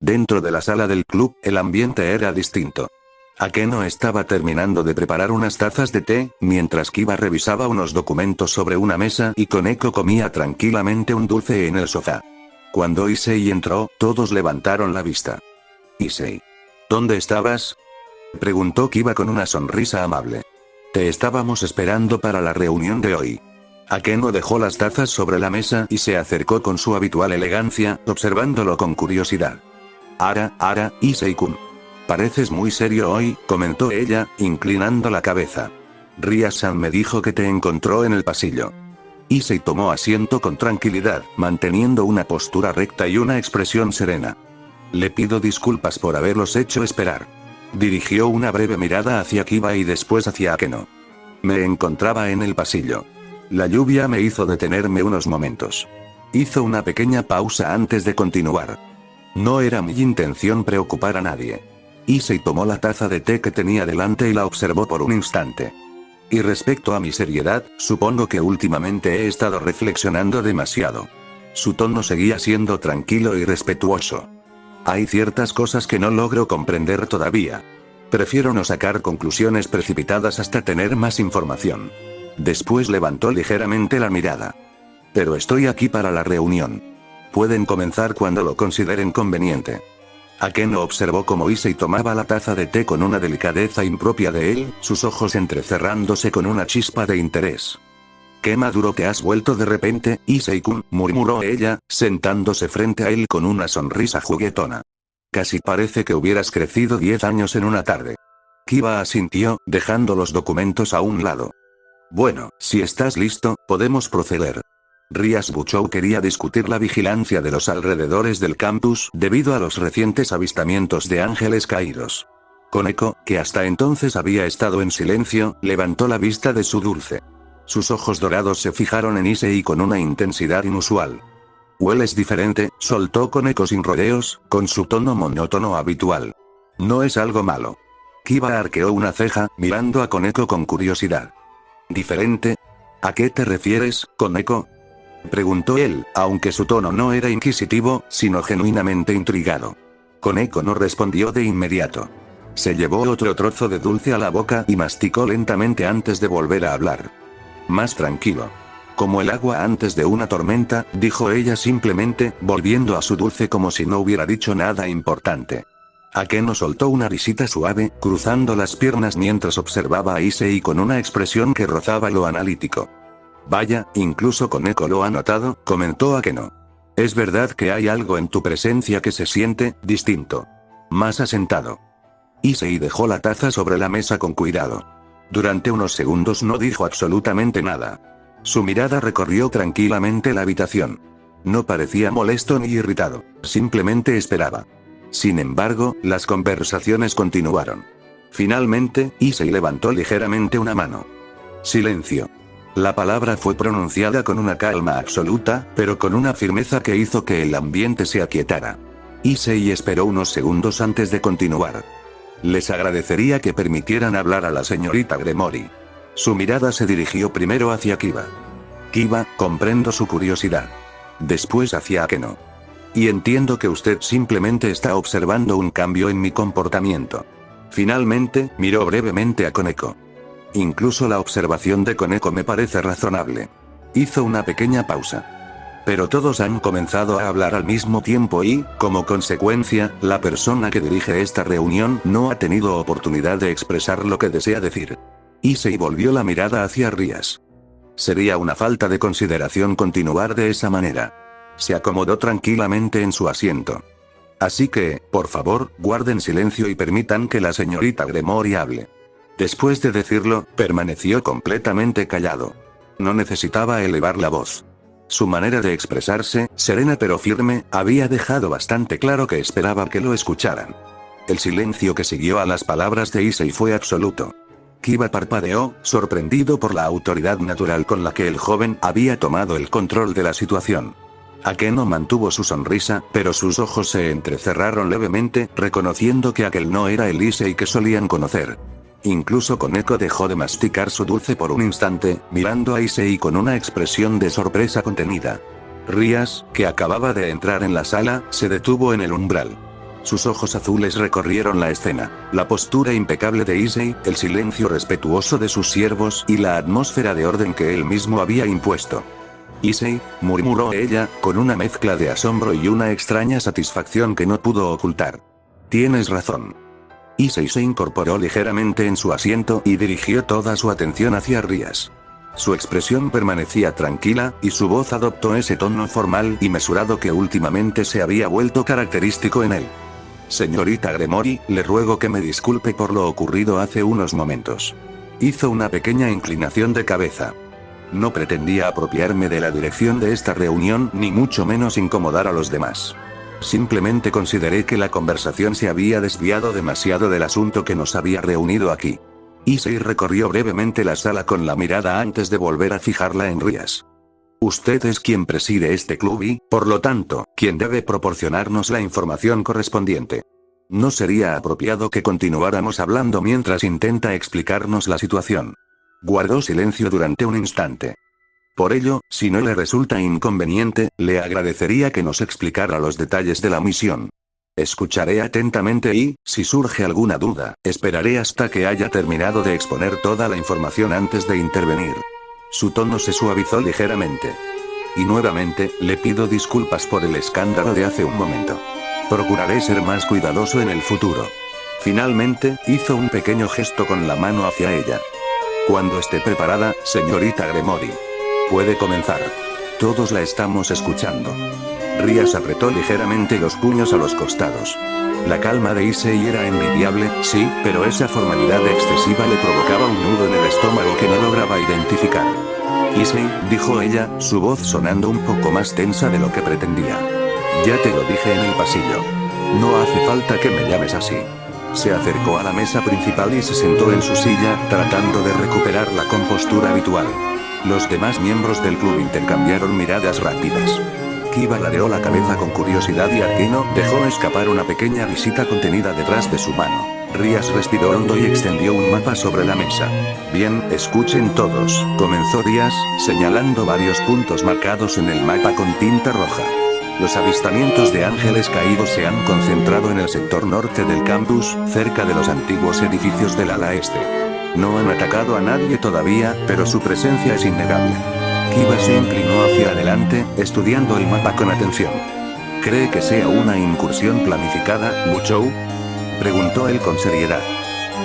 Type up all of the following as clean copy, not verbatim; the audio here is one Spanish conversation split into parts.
Dentro de la sala del club, el ambiente era distinto. Akeno estaba terminando de preparar unas tazas de té, mientras Kiba revisaba unos documentos sobre una mesa y Koneko comía tranquilamente un dulce en el sofá. Cuando Issei entró, todos levantaron la vista. «Issei. ¿Dónde estabas?», preguntó Kiba con una sonrisa amable. «Te estábamos esperando para la reunión de hoy». Akeno dejó las tazas sobre la mesa y se acercó con su habitual elegancia, observándolo con curiosidad. «Ara, Issei-kun. Pareces muy serio hoy», comentó ella, inclinando la cabeza. «Ria-san me dijo que te encontró en el pasillo». Issei tomó asiento con tranquilidad, manteniendo una postura recta y una expresión serena. «Le pido disculpas por haberlos hecho esperar». Dirigió una breve mirada hacia Kiba y después hacia Akeno. «Me encontraba en el pasillo. La lluvia me hizo detenerme unos momentos». Hizo una pequeña pausa antes de continuar. «No era mi intención preocupar a nadie». Issei tomó la taza de té que tenía delante y la observó por un instante. «Y respecto a mi seriedad, supongo que últimamente he estado reflexionando demasiado». Su tono seguía siendo tranquilo y respetuoso. «Hay ciertas cosas que no logro comprender todavía. Prefiero no sacar conclusiones precipitadas hasta tener más información». Después levantó ligeramente la mirada. «Pero estoy aquí para la reunión. Pueden comenzar cuando lo consideren conveniente». Akeno observó cómo Issei tomaba la taza de té con una delicadeza impropia de él, sus ojos entrecerrándose con una chispa de interés. «Qué maduro te has vuelto de repente, Issei-kun», murmuró ella, sentándose frente a él con una sonrisa juguetona. «Casi parece que hubieras crecido 10 años en una tarde». Kiba asintió, dejando los documentos a un lado. «Bueno, si estás listo, podemos proceder». Rias Buchou quería discutir la vigilancia de los alrededores del campus debido a los recientes avistamientos de ángeles caídos. Koneko, que hasta entonces había estado en silencio, levantó la vista de su dulce. Sus ojos dorados se fijaron en Issei con una intensidad inusual. «Hueles diferente», soltó Koneko sin rodeos, con su tono monótono habitual. «No es algo malo». Kiba arqueó una ceja, mirando a Koneko con curiosidad. «¿Diferente? ¿A qué te refieres, Koneko?», preguntó él, aunque su tono no era inquisitivo, sino genuinamente intrigado. Koneko no respondió de inmediato. Se llevó otro trozo de dulce a la boca y masticó lentamente antes de volver a hablar. «Más tranquilo. Como el agua antes de una tormenta», dijo ella simplemente, volviendo a su dulce como si no hubiera dicho nada importante. Akeno soltó una risita suave, cruzando las piernas mientras observaba a Issei con una expresión que rozaba lo analítico. «Vaya, incluso Koneko lo ha notado», comentó Akeno. «Es verdad que hay algo en tu presencia que se siente distinto. Más asentado». Issei dejó la taza sobre la mesa con cuidado. Durante unos segundos no dijo absolutamente nada. Su mirada recorrió tranquilamente la habitación. No parecía molesto ni irritado, simplemente esperaba. Sin embargo, las conversaciones continuaron. Finalmente, Issei levantó ligeramente una mano. «Silencio». La palabra fue pronunciada con una calma absoluta, pero con una firmeza que hizo que el ambiente se aquietara. Issei esperó unos segundos antes de continuar. «Les agradecería que permitieran hablar a la señorita Gremory». Su mirada se dirigió primero hacia Kiba. «Kiba, comprendo su curiosidad». Después hacia Akeno. «Y entiendo que usted simplemente está observando un cambio en mi comportamiento». Finalmente, miró brevemente a Koneko. «Incluso la observación de Koneko me parece razonable». Hizo una pequeña pausa. «Pero todos han comenzado a hablar al mismo tiempo y, como consecuencia, la persona que dirige esta reunión no ha tenido oportunidad de expresar lo que desea decir». Issei volvió la mirada hacia Rias. Sería una falta de consideración continuar de esa manera. Se acomodó tranquilamente en su asiento. «Así que, por favor, guarden silencio y permitan que la señorita Gremory hable». Después de decirlo, permaneció completamente callado. No necesitaba elevar la voz. Su manera de expresarse, serena pero firme, había dejado bastante claro que esperaba que lo escucharan. El silencio que siguió a las palabras de Issei fue absoluto. Kiba parpadeó, sorprendido por la autoridad natural con la que el joven había tomado el control de la situación. Akeno mantuvo su sonrisa, pero sus ojos se entrecerraron levemente, reconociendo que aquel no era el Issei que solían conocer. Incluso Koneko dejó de masticar su dulce por un instante, mirando a Issei con una expresión de sorpresa contenida. Rias, que acababa de entrar en la sala, se detuvo en el umbral. Sus ojos azules recorrieron la escena, la postura impecable de Issei, el silencio respetuoso de sus siervos y la atmósfera de orden que él mismo había impuesto. Issei, murmuró ella, con una mezcla de asombro y una extraña satisfacción que no pudo ocultar. Tienes razón. Issei se incorporó ligeramente en su asiento y dirigió toda su atención hacia Rías. Su expresión permanecía tranquila, y su voz adoptó ese tono formal y mesurado que últimamente se había vuelto característico en él. Señorita Gremory, le ruego que me disculpe por lo ocurrido hace unos momentos. Hizo una pequeña inclinación de cabeza. No pretendía apropiarme de la dirección de esta reunión, ni mucho menos incomodar a los demás. Simplemente consideré que la conversación se había desviado demasiado del asunto que nos había reunido aquí. Issei recorrió brevemente la sala con la mirada antes de volver a fijarla en Rías. Usted es quien preside este club y, por lo tanto, quien debe proporcionarnos la información correspondiente. No sería apropiado que continuáramos hablando mientras intenta explicarnos la situación. Guardó silencio durante un instante. Por ello, si no le resulta inconveniente, le agradecería que nos explicara los detalles de la misión. Escucharé atentamente y, si surge alguna duda, esperaré hasta que haya terminado de exponer toda la información antes de intervenir. Su tono se suavizó ligeramente. Y nuevamente, le pido disculpas por el escándalo de hace un momento. Procuraré ser más cuidadoso en el futuro. Finalmente, hizo un pequeño gesto con la mano hacia ella. Cuando esté preparada, señorita Gremory. Puede comenzar. Todos la estamos escuchando. Rías apretó ligeramente los puños a los costados. La calma de Issei era envidiable, sí, pero esa formalidad excesiva le provocaba un nudo en el estómago que no lograba identificar. Issei, dijo ella, su voz sonando un poco más tensa de lo que pretendía. Ya te lo dije en el pasillo. No hace falta que me llames así. Se acercó a la mesa principal y se sentó en su silla, tratando de recuperar la compostura habitual. Los demás miembros del club intercambiaron miradas rápidas. Kiba ladeó la cabeza con curiosidad y Arkeno dejó escapar una pequeña risita contenida detrás de su mano. Rías respiró hondo y extendió un mapa sobre la mesa. Bien, escuchen todos, comenzó Rías, señalando varios puntos marcados en el mapa con tinta roja. Los avistamientos de ángeles caídos se han concentrado en el sector norte del campus, cerca de los antiguos edificios del ala este. No han atacado a nadie todavía, pero su presencia es innegable. Kiba se inclinó hacia adelante, estudiando el mapa con atención. ¿Cree que sea una incursión planificada, Buchou? Preguntó él con seriedad.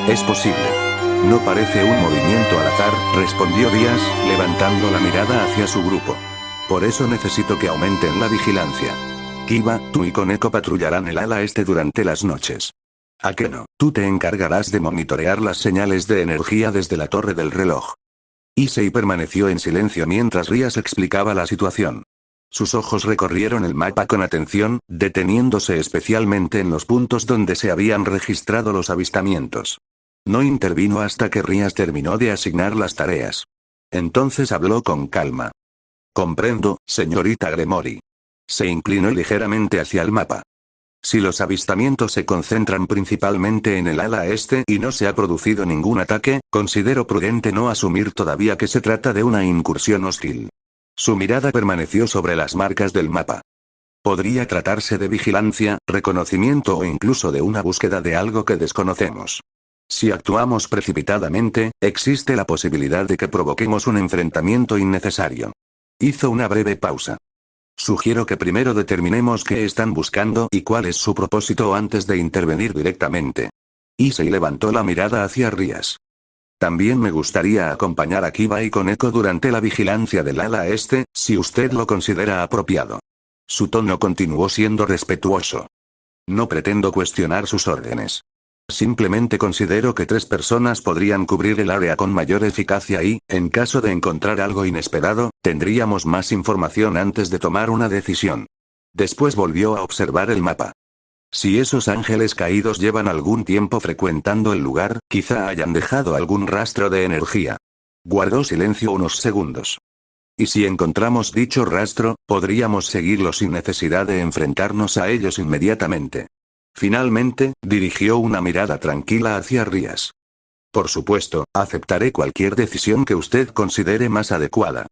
Es posible. No parece un movimiento al azar, respondió Rías, levantando la mirada hacia su grupo. Por eso necesito que aumenten la vigilancia. Kiba, tú y Koneko patrullarán el ala este durante las noches. Akeno, tú te encargarás de monitorear las señales de energía desde la torre del reloj. Issei permaneció en silencio mientras Rías explicaba la situación. Sus ojos recorrieron el mapa con atención, deteniéndose especialmente en los puntos donde se habían registrado los avistamientos. No intervino hasta que Rías terminó de asignar las tareas. Entonces habló con calma. Comprendo, señorita Gremory. Se inclinó ligeramente hacia el mapa. Si los avistamientos se concentran principalmente en el ala este y no se ha producido ningún ataque, considero prudente no asumir todavía que se trata de una incursión hostil. Su mirada permaneció sobre las marcas del mapa. Podría tratarse de vigilancia, reconocimiento o incluso de una búsqueda de algo que desconocemos. Si actuamos precipitadamente, existe la posibilidad de que provoquemos un enfrentamiento innecesario. Hizo una breve pausa. Sugiero que primero determinemos qué están buscando y cuál es su propósito antes de intervenir directamente. Issei levantó la mirada hacia Rías. También me gustaría acompañar a Kiba y Koneko durante la vigilancia del ala este, si usted lo considera apropiado. Su tono continuó siendo respetuoso. No pretendo cuestionar sus órdenes. Simplemente considero que 3 personas podrían cubrir el área con mayor eficacia y, en caso de encontrar algo inesperado, tendríamos más información antes de tomar una decisión. Después volvió a observar el mapa. Si esos ángeles caídos llevan algún tiempo frecuentando el lugar, quizá hayan dejado algún rastro de energía. Guardó silencio unos segundos. Y si encontramos dicho rastro, podríamos seguirlo sin necesidad de enfrentarnos a ellos inmediatamente. Finalmente, dirigió una mirada tranquila hacia Rías. Por supuesto, aceptaré cualquier decisión que usted considere más adecuada.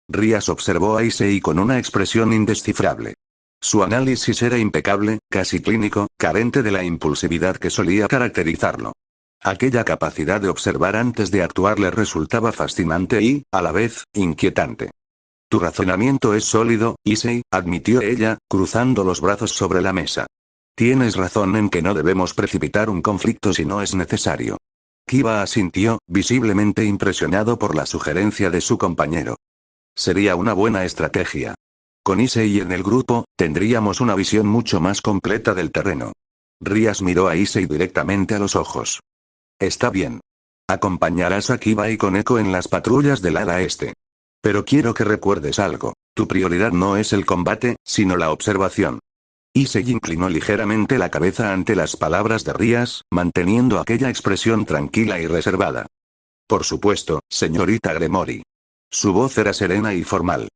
Rías observó a Issei con una expresión indescifrable. Su análisis era impecable, casi clínico, carente de la impulsividad que solía caracterizarlo. Aquella capacidad de observar antes de actuar le resultaba fascinante y, a la vez, inquietante. Tu razonamiento es sólido, Issei, admitió ella, cruzando los brazos sobre la mesa. Tienes razón en que no debemos precipitar un conflicto si no es necesario. Kiba asintió, visiblemente impresionado por la sugerencia de su compañero. Sería una buena estrategia. Con Issei en el grupo, tendríamos una visión mucho más completa del terreno. Rías miró a Issei directamente a los ojos. Está bien. Acompañarás a Kiba y Koneko en las patrullas del ala este. Pero quiero que recuerdes algo, tu prioridad no es el combate, sino la observación. Issei inclinó ligeramente la cabeza ante las palabras de Rías, manteniendo aquella expresión tranquila y reservada. Por supuesto, señorita Gremori. Su voz era serena y formal.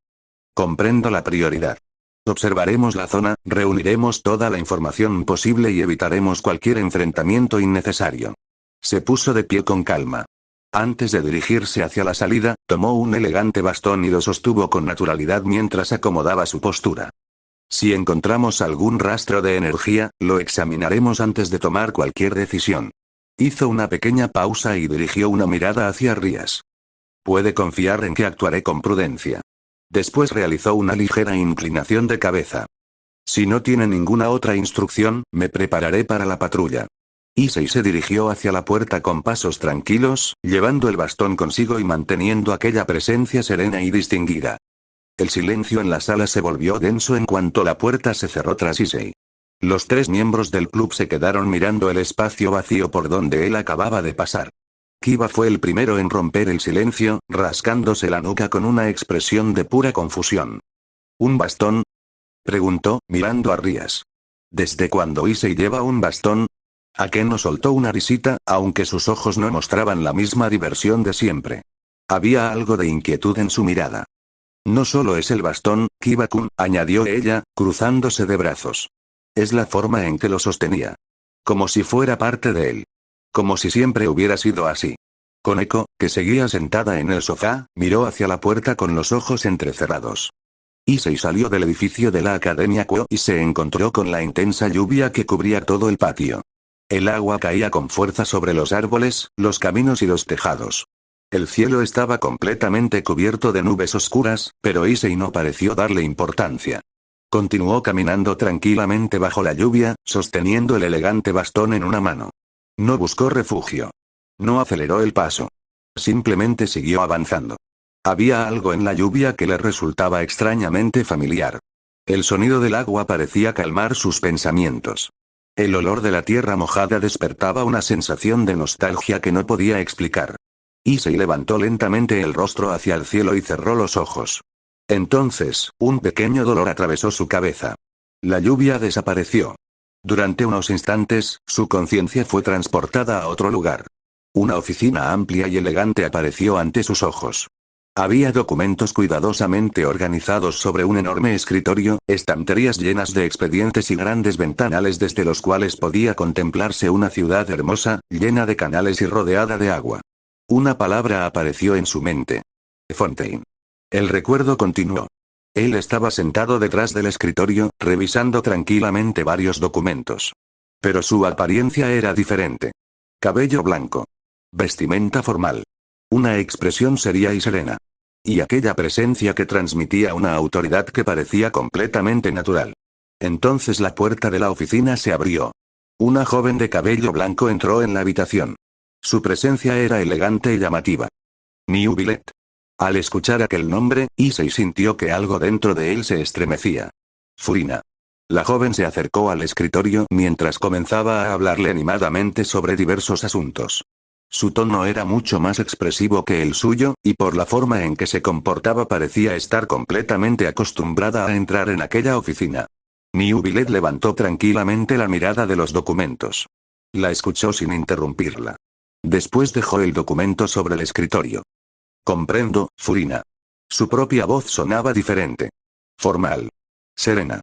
Comprendo la prioridad. Observaremos la zona, reuniremos toda la información posible y evitaremos cualquier enfrentamiento innecesario. Se puso de pie con calma. Antes de dirigirse hacia la salida, tomó un elegante bastón y lo sostuvo con naturalidad mientras acomodaba su postura. Si encontramos algún rastro de energía, lo examinaremos antes de tomar cualquier decisión. Hizo una pequeña pausa y dirigió una mirada hacia Rías. Puede confiar en que actuaré con prudencia. Después realizó una ligera inclinación de cabeza. Si no tiene ninguna otra instrucción, me prepararé para la patrulla. Issei se dirigió hacia la puerta con pasos tranquilos, llevando el bastón consigo y manteniendo aquella presencia serena y distinguida. El silencio en la sala se volvió denso en cuanto la puerta se cerró tras Issei. Los tres miembros del club se quedaron mirando el espacio vacío por donde él acababa de pasar. Kiba fue el primero en romper el silencio, rascándose la nuca con una expresión de pura confusión. ¿Un bastón? Preguntó, mirando a Rías. ¿Desde cuándo Issei lleva un bastón? Akeno soltó una risita, aunque sus ojos no mostraban la misma diversión de siempre. Había algo de inquietud en su mirada. No solo es el bastón, Kiba-kun, añadió ella, cruzándose de brazos. Es la forma en que lo sostenía. Como si fuera parte de él. Como si siempre hubiera sido así. Koneko, que seguía sentada en el sofá, miró hacia la puerta con los ojos entrecerrados. Issei salió del edificio de la Academia Kuo y se encontró con la intensa lluvia que cubría todo el patio. El agua caía con fuerza sobre los árboles, los caminos y los tejados. El cielo estaba completamente cubierto de nubes oscuras, pero Issei no pareció darle importancia. Continuó caminando tranquilamente bajo la lluvia, sosteniendo el elegante bastón en una mano. No buscó refugio. No aceleró el paso. Simplemente siguió avanzando. Había algo en la lluvia que le resultaba extrañamente familiar. El sonido del agua parecía calmar sus pensamientos. El olor de la tierra mojada despertaba una sensación de nostalgia que no podía explicar. Issei levantó lentamente el rostro hacia el cielo y cerró los ojos. Entonces, un pequeño dolor atravesó su cabeza. La lluvia desapareció. Durante unos instantes, su conciencia fue transportada a otro lugar. Una oficina amplia y elegante apareció ante sus ojos. Había documentos cuidadosamente organizados sobre un enorme escritorio, estanterías llenas de expedientes y grandes ventanales desde los cuales podía contemplarse una ciudad hermosa, llena de canales y rodeada de agua. Una palabra apareció en su mente. Fontaine. El recuerdo continuó. Él estaba sentado detrás del escritorio, revisando tranquilamente varios documentos. Pero su apariencia era diferente. Cabello blanco. Vestimenta formal. Una expresión seria y serena. Y aquella presencia que transmitía una autoridad que parecía completamente natural. Entonces la puerta de la oficina se abrió. Una joven de cabello blanco entró en la habitación. Su presencia era elegante y llamativa. New Billet. Al escuchar aquel nombre, Issei sintió que algo dentro de él se estremecía. Furina. La joven se acercó al escritorio mientras comenzaba a hablarle animadamente sobre diversos asuntos. Su tono era mucho más expresivo que el suyo, y por la forma en que se comportaba parecía estar completamente acostumbrada a entrar en aquella oficina. New Billet levantó tranquilamente la mirada de los documentos. La escuchó sin interrumpirla. Después dejó el documento sobre el escritorio. Comprendo, Furina. Su propia voz sonaba diferente. Formal. Serena.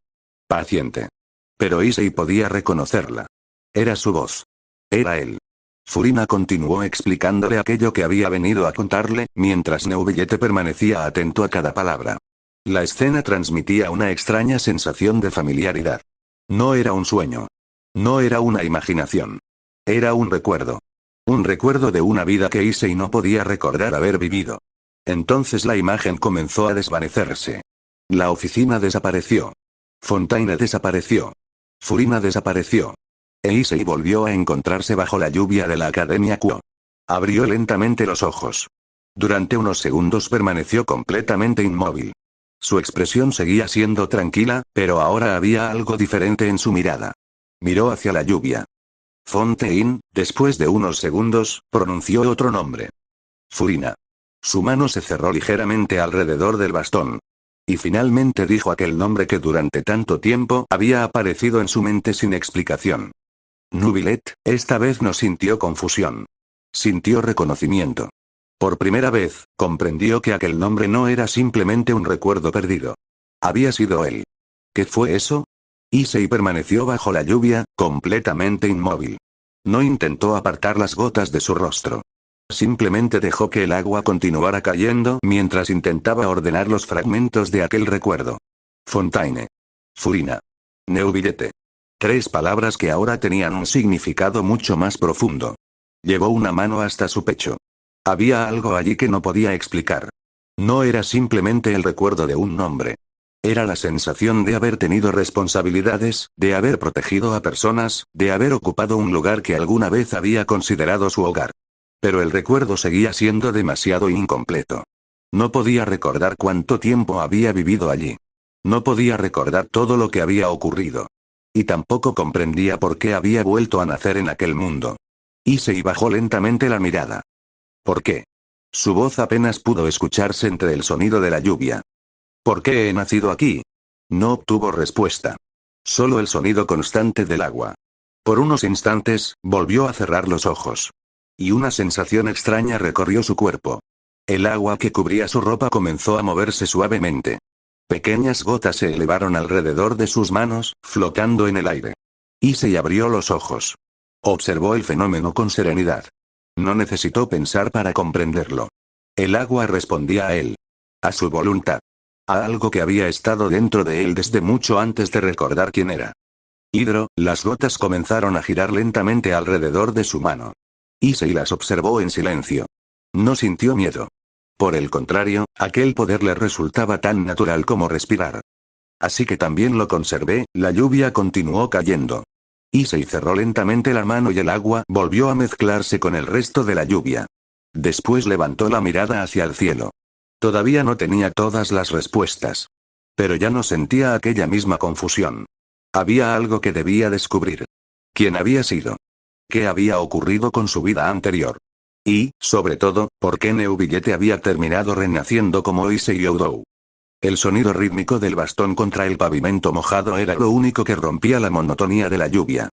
Paciente. Pero Issei podía reconocerla. Era su voz. Era él. Furina continuó explicándole aquello que había venido a contarle, mientras Neubillete permanecía atento a cada palabra. La escena transmitía una extraña sensación de familiaridad. No era un sueño. No era una imaginación. Era un recuerdo. Un recuerdo de una vida que Issei no podía recordar haber vivido. Entonces la imagen comenzó a desvanecerse. La oficina desapareció. Fontaine desapareció. Furina desapareció. E Issei volvió a encontrarse bajo la lluvia de la Academia Kuo. Abrió lentamente los ojos. Durante unos segundos permaneció completamente inmóvil. Su expresión seguía siendo tranquila, pero ahora había algo diferente en su mirada. Miró hacia la lluvia. Fontaine, después de unos segundos, pronunció otro nombre. Furina. Su mano se cerró ligeramente alrededor del bastón. Y finalmente dijo aquel nombre que durante tanto tiempo había aparecido en su mente sin explicación. Nubilet, esta vez no sintió confusión. Sintió reconocimiento. Por primera vez, comprendió que aquel nombre no era simplemente un recuerdo perdido. Había sido él. ¿Qué fue eso? Issei permaneció bajo la lluvia, completamente inmóvil. No intentó apartar las gotas de su rostro. Simplemente dejó que el agua continuara cayendo mientras intentaba ordenar los fragmentos de aquel recuerdo. Fontaine. Furina. Neuvillette. 3 palabras que ahora tenían un significado mucho más profundo. Llevó una mano hasta su pecho. Había algo allí que no podía explicar. No era simplemente el recuerdo de un nombre. Era la sensación de haber tenido responsabilidades, de haber protegido a personas, de haber ocupado un lugar que alguna vez había considerado su hogar. Pero el recuerdo seguía siendo demasiado incompleto. No podía recordar cuánto tiempo había vivido allí. No podía recordar todo lo que había ocurrido. Y tampoco comprendía por qué había vuelto a nacer en aquel mundo. Issei bajó lentamente la mirada. ¿Por qué? Su voz apenas pudo escucharse entre el sonido de la lluvia. ¿Por qué he nacido aquí? No obtuvo respuesta. Solo el sonido constante del agua. Por unos instantes, volvió a cerrar los ojos. Y una sensación extraña recorrió su cuerpo. El agua que cubría su ropa comenzó a moverse suavemente. Pequeñas gotas se elevaron alrededor de sus manos, flotando en el aire. Issei abrió los ojos. Observó el fenómeno con serenidad. No necesitó pensar para comprenderlo. El agua respondía a él. A su voluntad. A algo que había estado dentro de él desde mucho antes de recordar quién era. Hidro, las gotas comenzaron a girar lentamente alrededor de su mano. Issei las observó en silencio. No sintió miedo. Por el contrario, aquel poder le resultaba tan natural como respirar. Así que también lo conservé, la lluvia continuó cayendo. Issei cerró lentamente la mano y el agua volvió a mezclarse con el resto de la lluvia. Después levantó la mirada hacia el cielo. Todavía no tenía todas las respuestas. Pero ya no sentía aquella misma confusión. Había algo que debía descubrir. ¿Quién había sido? ¿Qué había ocurrido con su vida anterior? Y, sobre todo, ¿por qué Neuvillette había terminado renaciendo como Issei Oudou? El sonido rítmico del bastón contra el pavimento mojado era lo único que rompía la monotonía de la lluvia.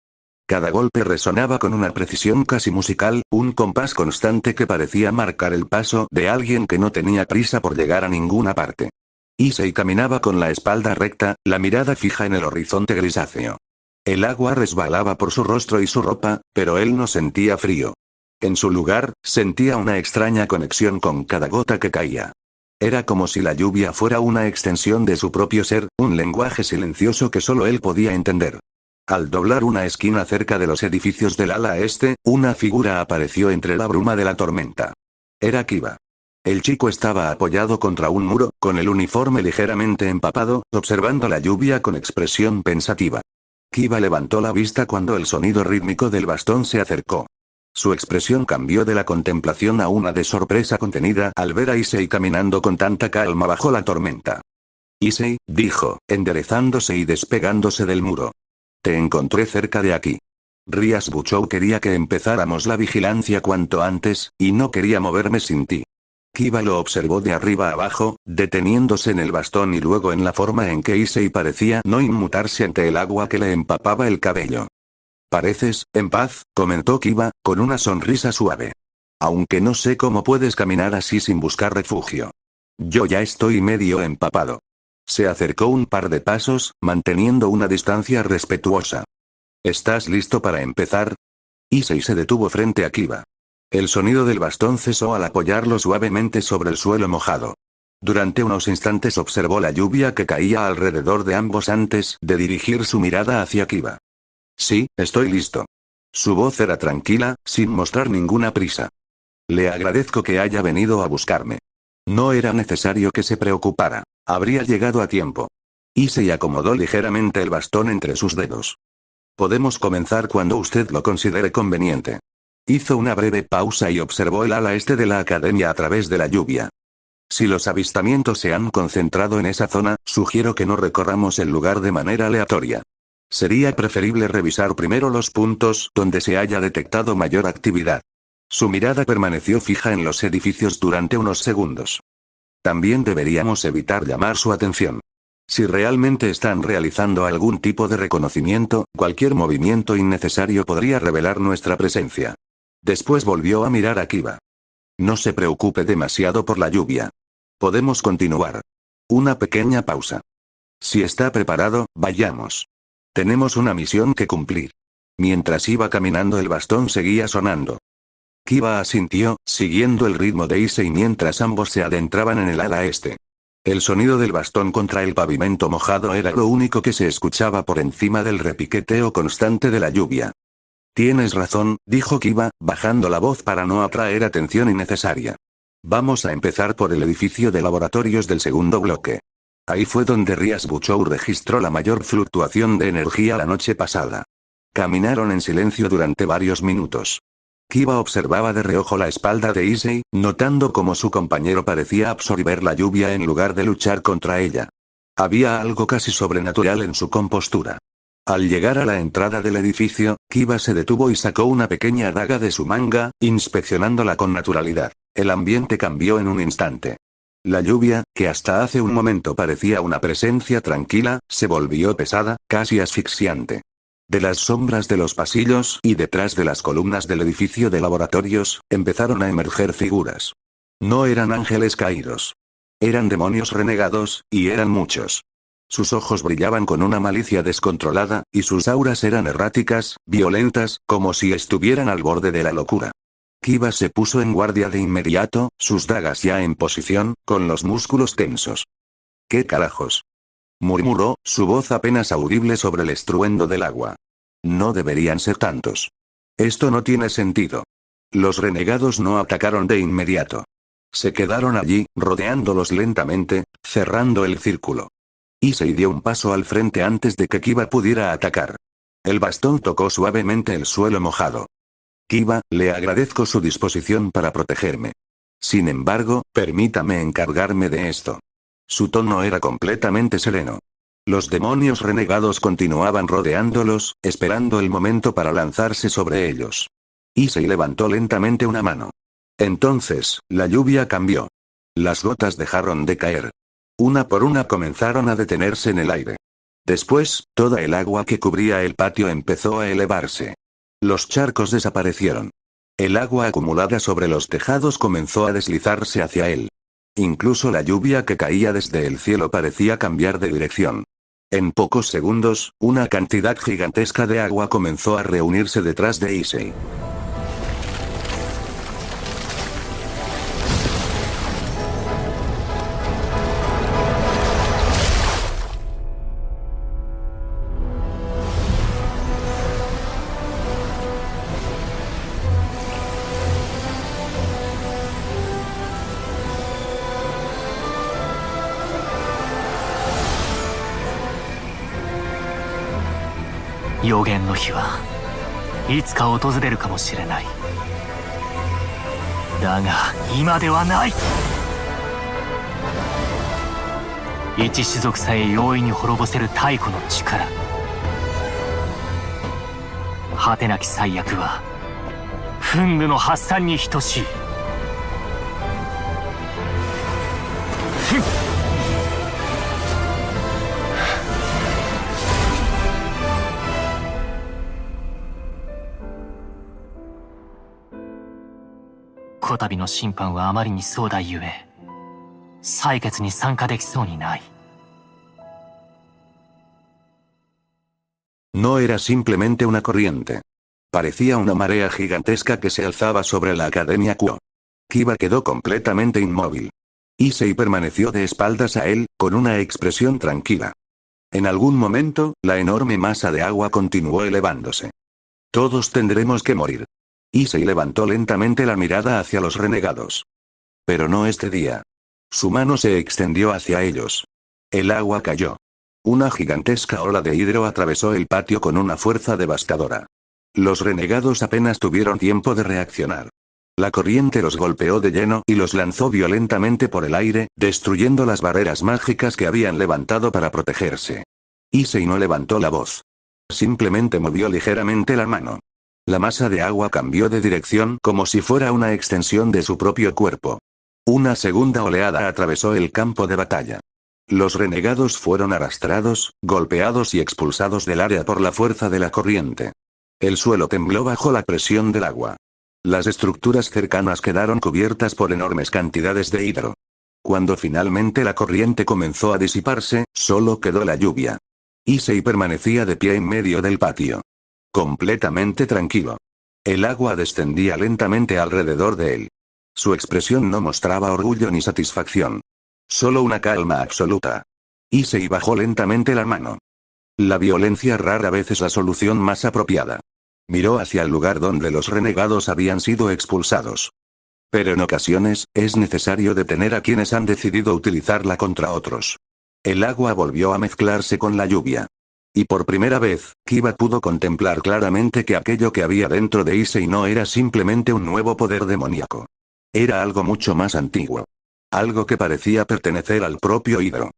Cada golpe resonaba con una precisión casi musical, un compás constante que parecía marcar el paso de alguien que no tenía prisa por llegar a ninguna parte. Issei caminaba con la espalda recta, la mirada fija en el horizonte grisáceo. El agua resbalaba por su rostro y su ropa, pero él no sentía frío. En su lugar, sentía una extraña conexión con cada gota que caía. Era como si la lluvia fuera una extensión de su propio ser, un lenguaje silencioso que solo él podía entender. Al doblar una esquina cerca de los edificios del ala este, una figura apareció entre la bruma de la tormenta. Era Kiba. El chico estaba apoyado contra un muro, con el uniforme ligeramente empapado, observando la lluvia con expresión pensativa. Kiba levantó la vista cuando el sonido rítmico del bastón se acercó. Su expresión cambió de la contemplación a una de sorpresa contenida al ver a Issei caminando con tanta calma bajo la tormenta. Issei, dijo, enderezándose y despegándose del muro. Te encontré cerca de aquí. Rias Buchou quería que empezáramos la vigilancia cuanto antes, y no quería moverme sin ti. Kiba lo observó de arriba abajo, deteniéndose en el bastón y luego en la forma en que Issei parecía no inmutarse ante el agua que le empapaba el cabello. Pareces, en paz, comentó Kiba, con una sonrisa suave. Aunque no sé cómo puedes caminar así sin buscar refugio. Yo ya estoy medio empapado. Se acercó un par de pasos, manteniendo una distancia respetuosa. ¿Estás listo para empezar? Issei se detuvo frente a Kiba. El sonido del bastón cesó al apoyarlo suavemente sobre el suelo mojado. Durante unos instantes observó la lluvia que caía alrededor de ambos antes de dirigir su mirada hacia Kiba. Sí, estoy listo. Su voz era tranquila, sin mostrar ninguna prisa. Le agradezco que haya venido a buscarme. No era necesario que se preocupara. Habría llegado a tiempo. Issei acomodó ligeramente el bastón entre sus dedos. Podemos comenzar cuando usted lo considere conveniente. Hizo una breve pausa y observó el ala este de la academia a través de la lluvia. Si los avistamientos se han concentrado en esa zona, sugiero que no recorramos el lugar de manera aleatoria. Sería preferible revisar primero los puntos donde se haya detectado mayor actividad. Su mirada permaneció fija en los edificios durante unos segundos. También deberíamos evitar llamar su atención. Si realmente están realizando algún tipo de reconocimiento, cualquier movimiento innecesario podría revelar nuestra presencia. Después volvió a mirar a Kiba. No se preocupe demasiado por la lluvia. Podemos continuar. Una pequeña pausa. Si está preparado, vayamos. Tenemos una misión que cumplir. Mientras iba caminando el bastón seguía sonando. Kiba asintió, siguiendo el ritmo de Issei mientras ambos se adentraban en el ala este. El sonido del bastón contra el pavimento mojado era lo único que se escuchaba por encima del repiqueteo constante de la lluvia. Tienes razón, dijo Kiba, bajando la voz para no atraer atención innecesaria. Vamos a empezar por el edificio de laboratorios del segundo bloque. Ahí fue donde Rias Buchou registró la mayor fluctuación de energía la noche pasada. Caminaron en silencio durante varios minutos. Kiba observaba de reojo la espalda de Issei, notando cómo su compañero parecía absorber la lluvia en lugar de luchar contra ella. Había algo casi sobrenatural en su compostura. Al llegar a la entrada del edificio, Kiba se detuvo y sacó una pequeña daga de su manga, inspeccionándola con naturalidad. El ambiente cambió en un instante. La lluvia, que hasta hace un momento parecía una presencia tranquila, se volvió pesada, casi asfixiante. De las sombras de los pasillos y detrás de las columnas del edificio de laboratorios, empezaron a emerger figuras. No eran ángeles caídos. Eran demonios renegados, y eran muchos. Sus ojos brillaban con una malicia descontrolada, y sus auras eran erráticas, violentas, como si estuvieran al borde de la locura. Kiba se puso en guardia de inmediato, sus dagas ya en posición, con los músculos tensos. ¿Qué carajos? Murmuró, su voz apenas audible sobre el estruendo del agua. No deberían ser tantos. Esto no tiene sentido. Los renegados no atacaron de inmediato. Se quedaron allí, rodeándolos lentamente, cerrando el círculo. Issei dio un paso al frente antes de que Kiba pudiera atacar. El bastón tocó suavemente el suelo mojado. Kiba, le agradezco su disposición para protegerme. Sin embargo, permítame encargarme de esto. Su tono era completamente sereno. Los demonios renegados continuaban rodeándolos, esperando el momento para lanzarse sobre ellos. Issei levantó lentamente una mano. Entonces, la lluvia cambió. Las gotas dejaron de caer. Una por una comenzaron a detenerse en el aire. Después, toda el agua que cubría el patio empezó a elevarse. Los charcos desaparecieron. El agua acumulada sobre los tejados comenzó a deslizarse hacia él. Incluso la lluvia que caía desde el cielo parecía cambiar de dirección. En pocos segundos, una cantidad gigantesca de agua comenzó a reunirse detrás de Issei.予言の日はいつか訪れるかもしれない。だが今ではない。一種族さえ容易に滅ぼせる太古の力。果てなき災厄は憤怒の発散に等しい。こたびの審判はあまりに壮大ゆえ、採決に参加できそうにない。No era simplemente una corriente. Parecía una marea gigantesca que se alzaba sobre la Academia Kuo. Kiba quedó completamente inmóvil. Issei permaneció de espaldas a él, con una expresión tranquila. En algún momento, la enorme masa de agua continuó elevándose. Todos tendremos que morir. Issei levantó lentamente la mirada hacia los renegados. Pero no este día. Su mano se extendió hacia ellos. El agua cayó. Una gigantesca ola de hidro atravesó el patio con una fuerza devastadora. Los renegados apenas tuvieron tiempo de reaccionar. La corriente los golpeó de lleno y los lanzó violentamente por el aire, destruyendo las barreras mágicas que habían levantado para protegerse. Issei no levantó la voz. Simplemente movió ligeramente la mano. La masa de agua cambió de dirección como si fuera una extensión de su propio cuerpo. Una segunda oleada atravesó el campo de batalla. Los renegados fueron arrastrados, golpeados y expulsados del área por la fuerza de la corriente. El suelo tembló bajo la presión del agua. Las estructuras cercanas quedaron cubiertas por enormes cantidades de hidro. Cuando finalmente la corriente comenzó a disiparse, solo quedó la lluvia. Issei permanecía de pie en medio del patio. Completamente tranquilo. El agua descendía lentamente alrededor de él. Su expresión no mostraba orgullo ni satisfacción. Solo una calma absoluta. Issei bajó lentamente la mano. La violencia rara vez es la solución más apropiada. Miró hacia el lugar donde los renegados habían sido expulsados. Pero en ocasiones, es necesario detener a quienes han decidido utilizarla contra otros. El agua volvió a mezclarse con la lluvia. Y por primera vez, Kiba pudo contemplar claramente que aquello que había dentro de Issei no era simplemente un nuevo poder demoníaco. Era algo mucho más antiguo. Algo que parecía pertenecer al propio hidro.